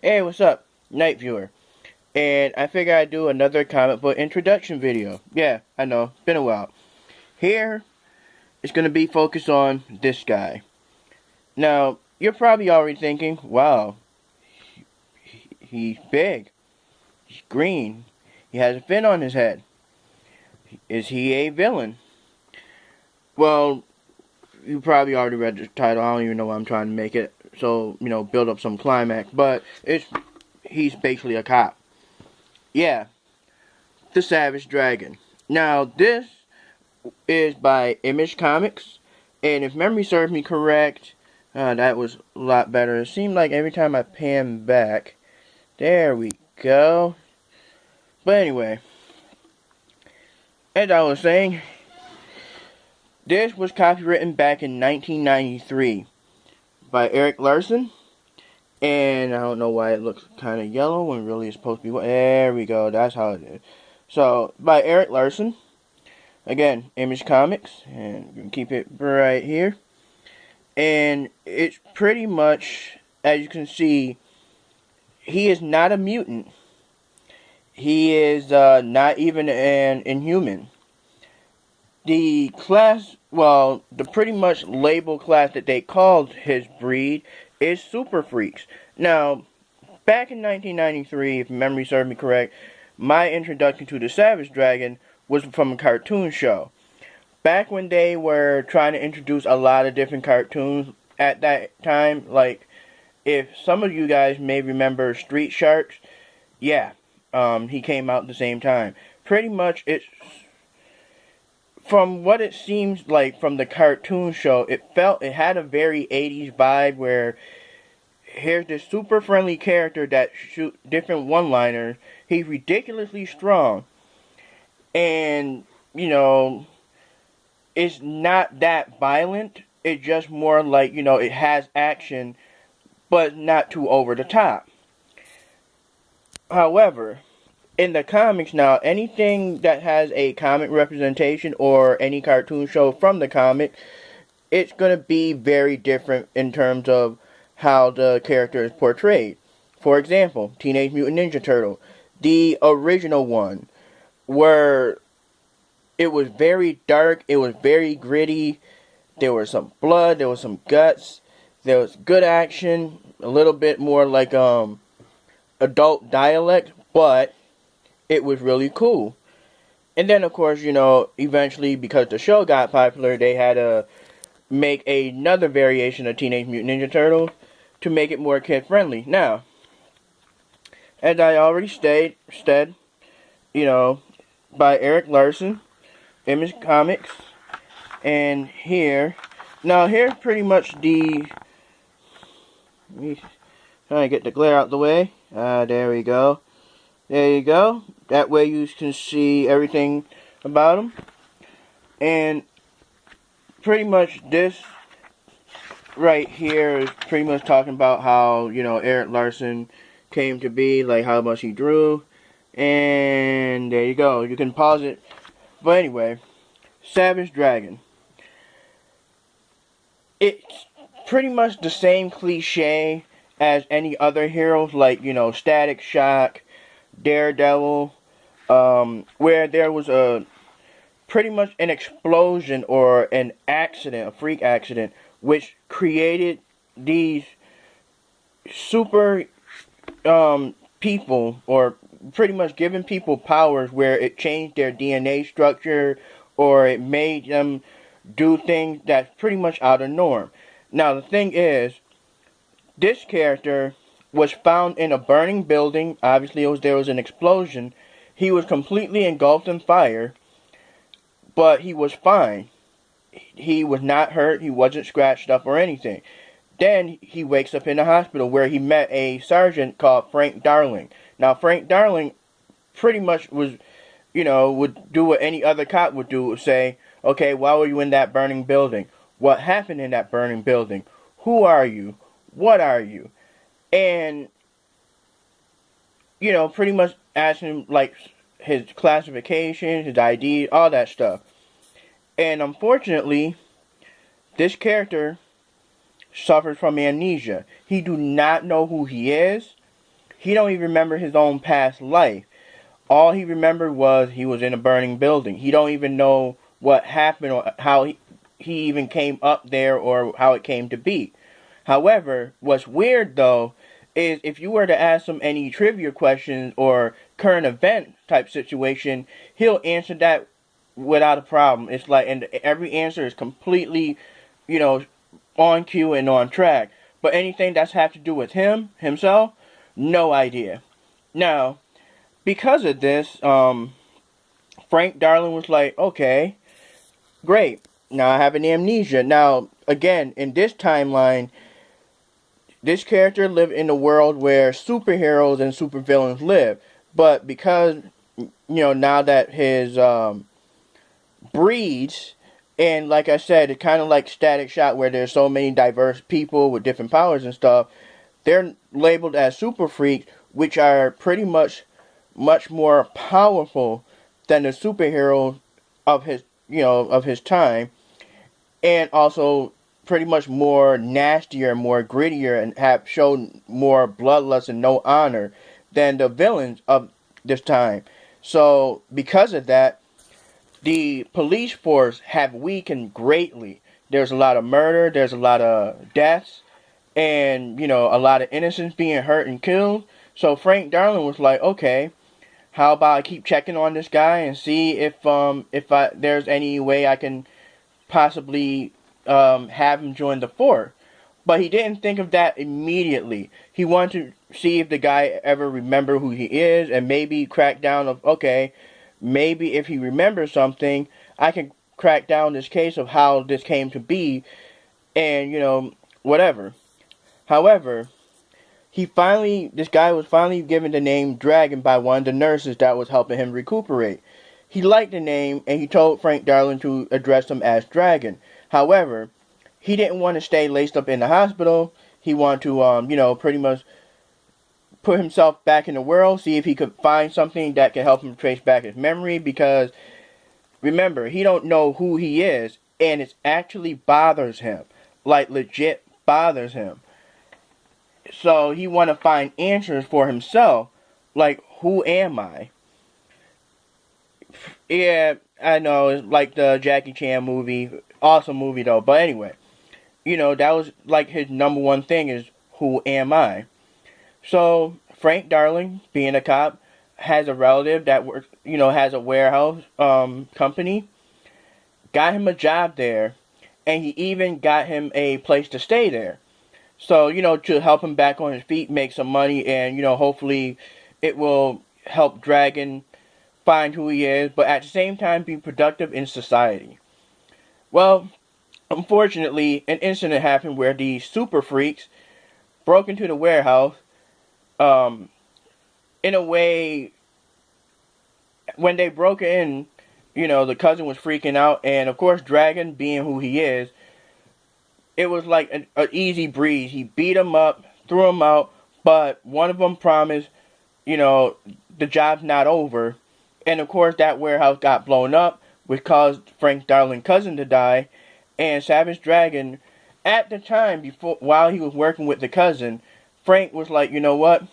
Hey, what's up, Night Viewer? And I figured I'd do another comic book introduction video. Yeah, I know, it's been a while. Here, it's going to be focused on this guy. Now, you're probably already thinking, wow, he's big, he's green, he has a fin on his head. Is he a villain? Well, you probably already read the title. I don't even know why I'm trying to make it. So, build up some climax. But he's basically a cop. Yeah, the Savage Dragon. Now, this is by Image Comics, and if memory serves me correct, that was a lot better. It seemed like every time I pan back, there we go. But anyway, as I was saying, this was copywritten back in 1993 by Erik Larson, and I don't know why it looks kind of yellow when really it's supposed to be. There we go, that's how it is. So, by Erik Larson. Again, Image Comics, and we can keep it right here. And it's pretty much, as you can see, he is not a mutant. He is not even an inhuman. The class, well, the pretty much label class that they called his breed is Super Freaks. Now, back in 1993, if memory serves me correct, my introduction to the Savage Dragon was from a cartoon show. Back when they were trying to introduce a lot of different cartoons at that time, like if some of you guys may remember Street Sharks, yeah, he came out at the same time. Pretty much, it's from what it seems like from the cartoon show, it had a very 80s vibe where here's this super friendly character that shoot different one-liners. He's ridiculously strong. And, it's not that violent. It's just more like, it has action, but not too over the top. However, in the comics now, anything that has a comic representation or any cartoon show from the comic, it's going to be very different in terms of how the character is portrayed. For example, Teenage Mutant Ninja Turtle, the original one, where it was very dark, it was very gritty, there was some blood, there was some guts, there was good action, a little bit more like adult dialect, but it was really cool. And then of course, eventually because the show got popular, they had to make another variation of Teenage Mutant Ninja Turtles to make it more kid friendly. Now, as I already said, by Erik Larson, Image Comics, and here's pretty much let me try to get the glare out the way. There we go. There you go. That way you can see everything about them. And pretty much this right here is pretty much talking about how, Erik Larson came to be, like how much he drew. And there you go. You can pause it. But anyway, Savage Dragon. It's pretty much the same cliche as any other heroes, like, Static Shock, Daredevil, where there was pretty much an explosion or an accident, a freak accident, which created these super people, or pretty much giving people powers where it changed their DNA structure, or it made them do things that's pretty much out of norm. Now the thing is, this character was found in a burning building. Obviously there was an explosion. He was completely engulfed in fire, but he was fine. He was not hurt, he wasn't scratched up or anything. Then he wakes up in the hospital where he met a sergeant called Frank Darling. Now Frank Darling pretty much was, would do what any other cop would do, would say, okay, why were you in that burning building? What happened in that burning building? Who are you? What are you? And, pretty much ask him, like, his classification, his ID, all that stuff. And unfortunately, this character suffers from amnesia. He do not know who he is. He don't even remember his own past life. All he remembered was he was in a burning building. He don't even know what happened or how he even came up there or how it came to be. However, what's weird though is if you were to ask him any trivia questions or current event type situation, he'll answer that without a problem. It's like, and every answer is completely, you know, on cue and on track. But anything that's have to do with himself, no idea. Now, because of this, Frank Darling was like, okay, great. Now I have an amnesia. Now, again, in this timeline, this character lived in a world where superheroes and supervillains live. But because, now that his breeds, and like I said, it's kind of like Static Shock where there's so many diverse people with different powers and stuff, they're labeled as super freaks, which are pretty much more powerful than the superheroes of his time, and also pretty much more nastier, more grittier, and have shown more bloodlust and no honor than the villains of this time. So because of that, the police force have weakened greatly. There's a lot of murder, there's a lot of deaths, and a lot of innocents being hurt and killed. So Frank Darling was like, okay, how about I keep checking on this guy and see if there's any way I can possibly have him join the force. But he didn't think of that immediately. He wanted to see if the guy ever remember who he is and maybe crack down of, okay, maybe if he remembers something, I can crack down this case of how this came to be and, whatever. However, this guy was finally given the name Dragon by one of the nurses that was helping him recuperate. He liked the name and he told Frank Darling to address him as Dragon. However, he didn't want to stay laced up in the hospital. He wanted to, pretty much put himself back in the world, see if he could find something that can help him trace back his memory, because remember, he don't know who he is, and it actually bothers him. Like, legit bothers him. So he want to find answers for himself. Like, who am I? Yeah, I know, it's like the Jackie Chan movie. Awesome movie, though. But anyway, that was like his number one thing is, who am I? So Frank Darling, being a cop, has a relative that works, has a warehouse company. Got him a job there, and he even got him a place to stay there. So, to help him back on his feet, make some money, and, hopefully it will help Dragon find who he is, but at the same time be productive in society. Well, unfortunately, an incident happened where these super freaks broke into the warehouse. In a way, when they broke in, the cousin was freaking out, and of course, Dragon, being who he is, it was like an easy breeze. He beat him up, threw him out, but one of them promised, the job's not over. And of course, that warehouse got blown up, which caused Frank Darling's cousin to die. And Savage Dragon, at the time, while he was working with the cousin, Frank was like, you know what?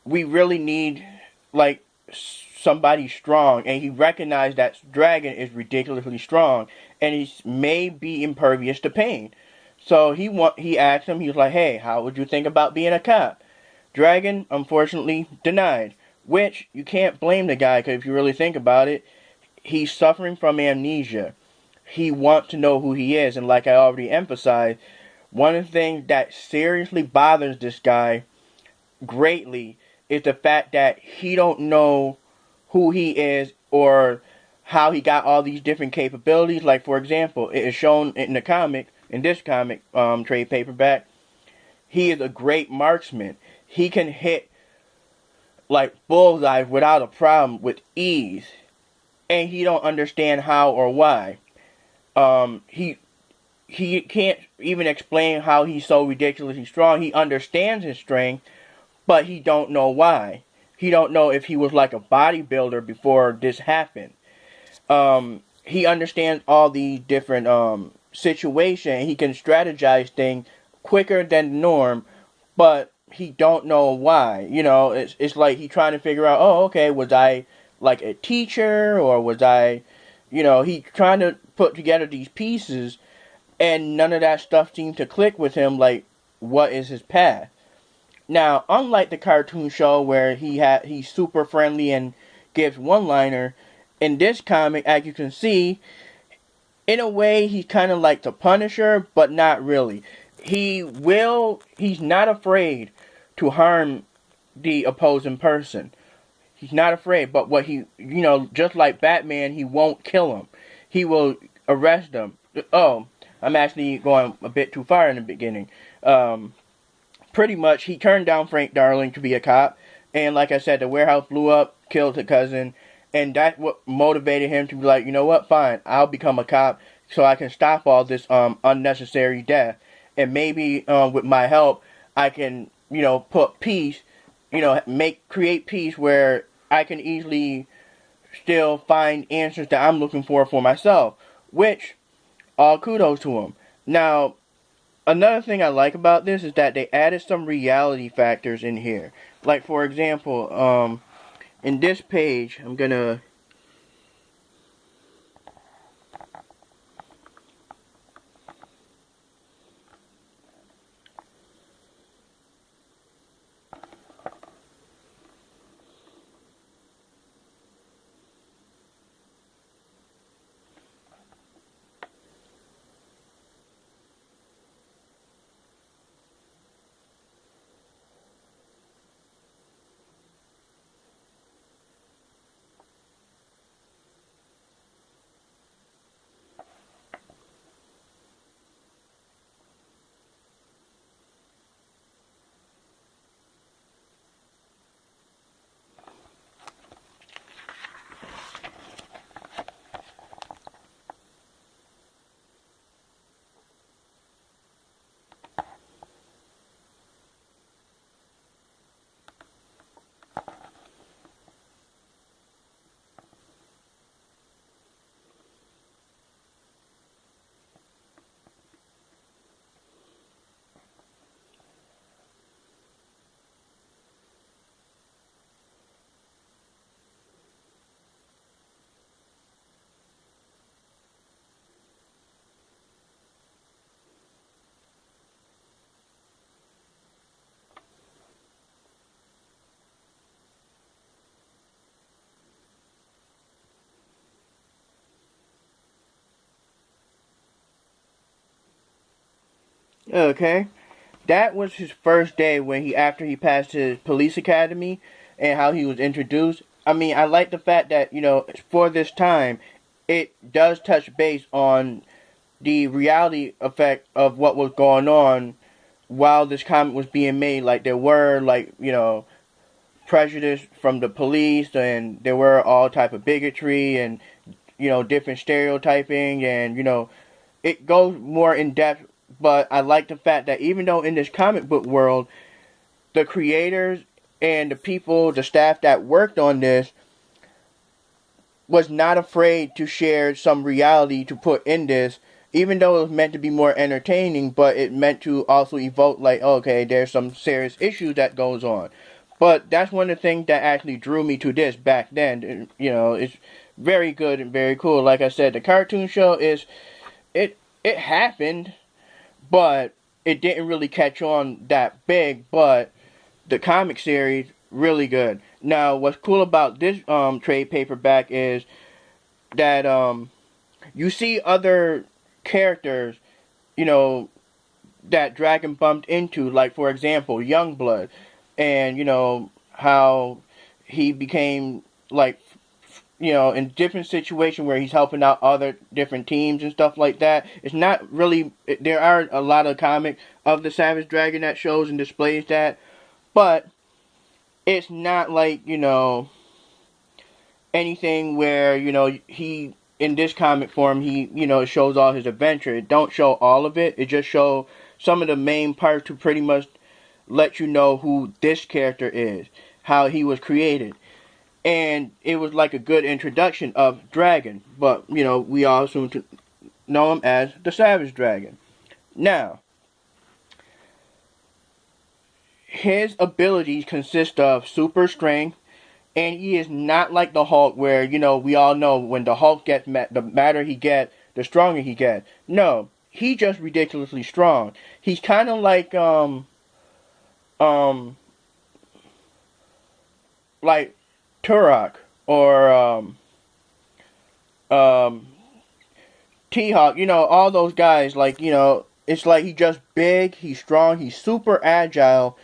We really need, like, somebody strong. And he recognized that Dragon is ridiculously strong, and he may be impervious to pain. So he asked him, he was like, hey, how would you think about being a cop? Dragon, unfortunately, denied. Which, you can't blame the guy, because if you really think about it, he's suffering from amnesia. He wants to know who he is, and like I already emphasized, one of the things that seriously bothers this guy greatly is the fact that he don't know who he is or how he got all these different capabilities. Like, for example, it is shown in this comic trade paperback, he is a great marksman. He can hit like bullseye without a problem, with ease, and he don't understand how or why. He can't even explain how he's so ridiculously strong. He understands his strength, but he don't know why. He don't know if he was like a bodybuilder before this happened. He understands all these different situations. He can strategize things quicker than the norm, but he don't know why. It's like he trying to figure out, oh, okay, was I like a teacher, or was I, he trying to put together these pieces, and none of that stuff seemed to click with him. Like, what is his path? Now, unlike the cartoon show where he's super friendly and gives one-liner, in this comic, as you can see, in a way, he's kind of like the Punisher, but not really. He's not afraid to harm the opposing person. He's not afraid, but just like Batman, he won't kill him. He will arrest them. Oh, I'm actually going a bit too far in the beginning. Pretty much, he turned down Frank Darling to be a cop, and like I said, the warehouse blew up, killed his cousin, and that's what motivated him to be like, you know what, fine, I'll become a cop so I can stop all this unnecessary death, and maybe with my help, I can, put peace, create peace where I can easily still find answers that I'm looking for myself, which, all kudos to him. Now, another thing I like about this is that they added some reality factors in here. Like, for example, in this page, I'm gonna okay. That was his first day after he passed his police academy, and how he was introduced. I mean, I like the fact that, for this time, it does touch base on the reality effect of what was going on while this comic was being made. Like, there were, like, prejudice from the police, and there were all type of bigotry, and, different stereotyping, and, it goes more in depth. But I like the fact that even though in this comic book world, the creators and the people, the staff that worked on this, was not afraid to share some reality to put in this, even though it was meant to be more entertaining, but it meant to also evoke, like, okay, there's some serious issues that goes on. But that's one of the things that actually drew me to this back then. It's very good and very cool. Like I said, the cartoon show it happened, but it didn't really catch on that big. But the comic series, really good. Now, what's cool about this trade paperback is that you see other characters, that Dragon bumped into. Like, for example, Youngblood, and how he became, like, in different situations where he's helping out other different teams and stuff like that. It's not really, there are a lot of comics of the Savage Dragon that shows and displays that, but it's not like, anything where, he, in this comic form, he, shows all his adventure. It don't show all of it. It just show some of the main parts to pretty much let you know who this character is, how he was created. And it was like a good introduction of Dragon. But, we all assume to know him as the Savage Dragon. Now, his abilities consist of super strength, and he is not like the Hulk, where we all know when the Hulk gets the madder he gets, the stronger he gets. No, he just ridiculously strong. He's kind of um like Turok or um T-Hawk. All those guys. It's like he's just big. He's strong. He's super agile.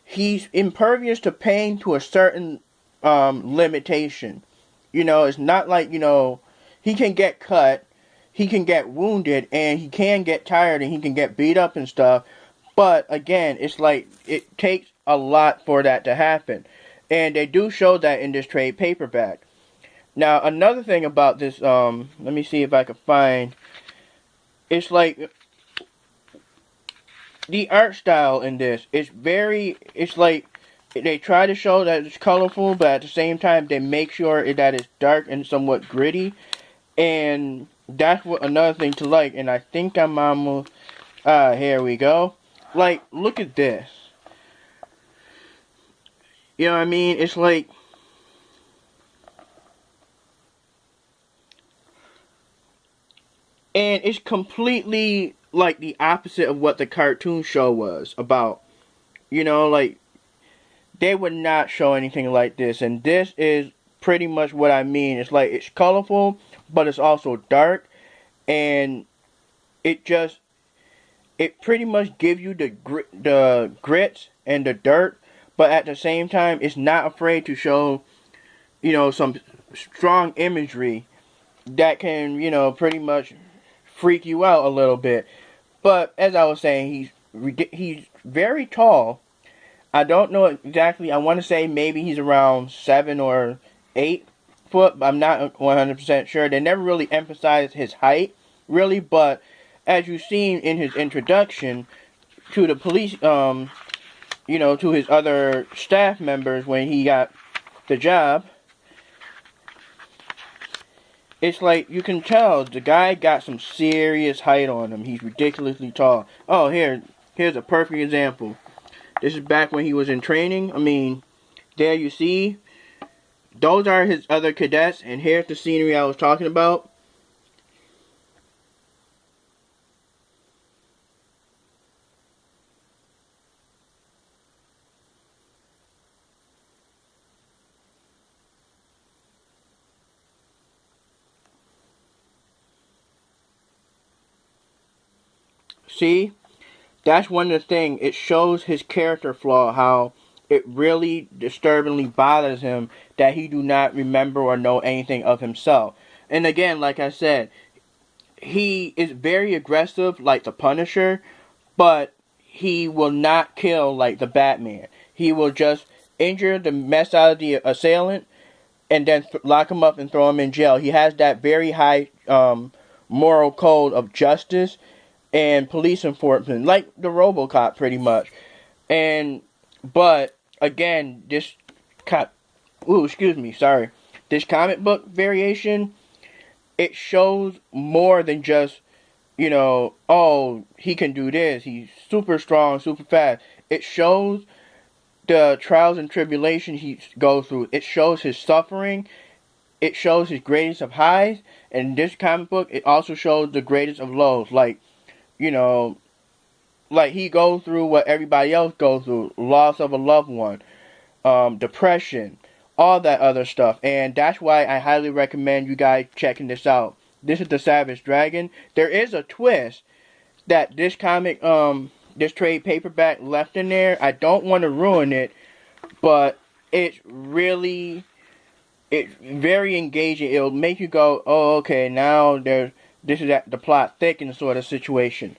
He's impervious to pain to a certain limitation. It's not like, he can get cut, he can get wounded, and he can get tired, and he can get beat up and stuff. But again, it's like it takes a lot for that to happen. And they do show that in this trade paperback. Now, another thing about this, let me see if I can find, it's like the art style in this is it's like they try to show that it's colorful, but at the same time they make sure that it's dark and somewhat gritty. And that's what another thing to like. And I think I'm almost here we go. Like, look at this. You know what I mean? It's like, and it's completely like the opposite of what the cartoon show was about. Like, they would not show anything like this, and this is pretty much what I mean. It's like it's colorful, but it's also dark, and it pretty much gives you the grits and the dirt, but at the same time, it's not afraid to show, some strong imagery that can, pretty much freak you out a little bit. But as I was saying, he's very tall. I don't know exactly. I want to say maybe he's around 7 or 8 foot, but I'm not 100% sure. They never really emphasized his height, really, but as you've seen in his introduction to the police, to his other staff members when he got the job, it's like you can tell the guy got some serious height on him. He's ridiculously tall. Oh, here's a perfect example. This is back when he was in training. I mean, there you see, those are his other cadets, and here's the scenery I was talking about. See? That's one of the things. It shows his character flaw, how it really disturbingly bothers him that he do not remember or know anything of himself. And again, like I said, he is very aggressive like the Punisher, but he will not kill like the Batman. He will just injure the mess out of the assailant and then lock him up and throw him in jail. He has that very high moral code of justice and police enforcement, like the RoboCop, pretty much. But again, this this comic book variation, it shows more than just, oh, he can do this. He's super strong, super fast. It shows the trials and tribulations he goes through. It shows his suffering. It shows his greatest of highs. And in this comic book, it also shows the greatest of lows. Like, like he goes through what everybody else goes through. Loss of a loved one. Depression. All that other stuff. And that's why I highly recommend you guys checking this out. This is the Savage Dragon. There is a twist that this comic, this trade paperback left in there. I don't want to ruin it, but it's very engaging. It'll make you go, oh, okay, now this is the plot thickens sort of situation.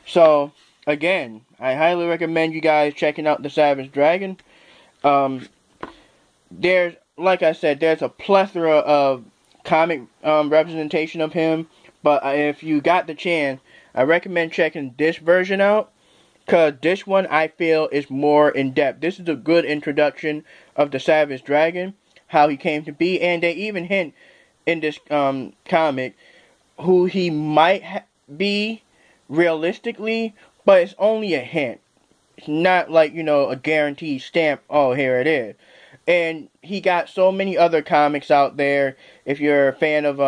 So, again, I highly recommend you guys checking out the Savage Dragon. There's, like I said, there's a plethora of comic representation of him, but if you got the chance, I recommend checking this version out, because this one I feel is more in depth. This is a good introduction of the Savage Dragon, how he came to be, and they even hint in this comic who he might be realistically, but it's only a hint. It's not like, you know, a guaranteed stamp, oh, here it is. And he got so many other comics out there. If you're a fan of,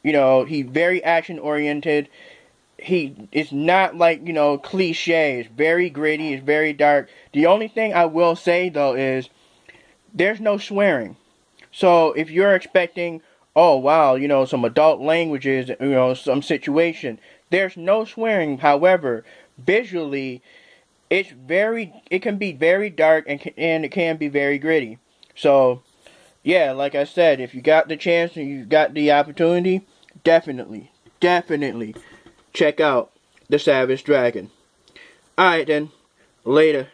you know, he's very action oriented. It's not like, you know, cliche. It's very gritty. It's very dark. The only thing I will say, though, is there's no swearing. So if you're expecting, oh, wow, you know, some adult languages, you know, some situation, there's no swearing. However, visually, it can be very dark, and it can be very gritty. So, yeah, like I said, if you got the chance and you got the opportunity, definitely check out The Savage Dragon. Alright then, later.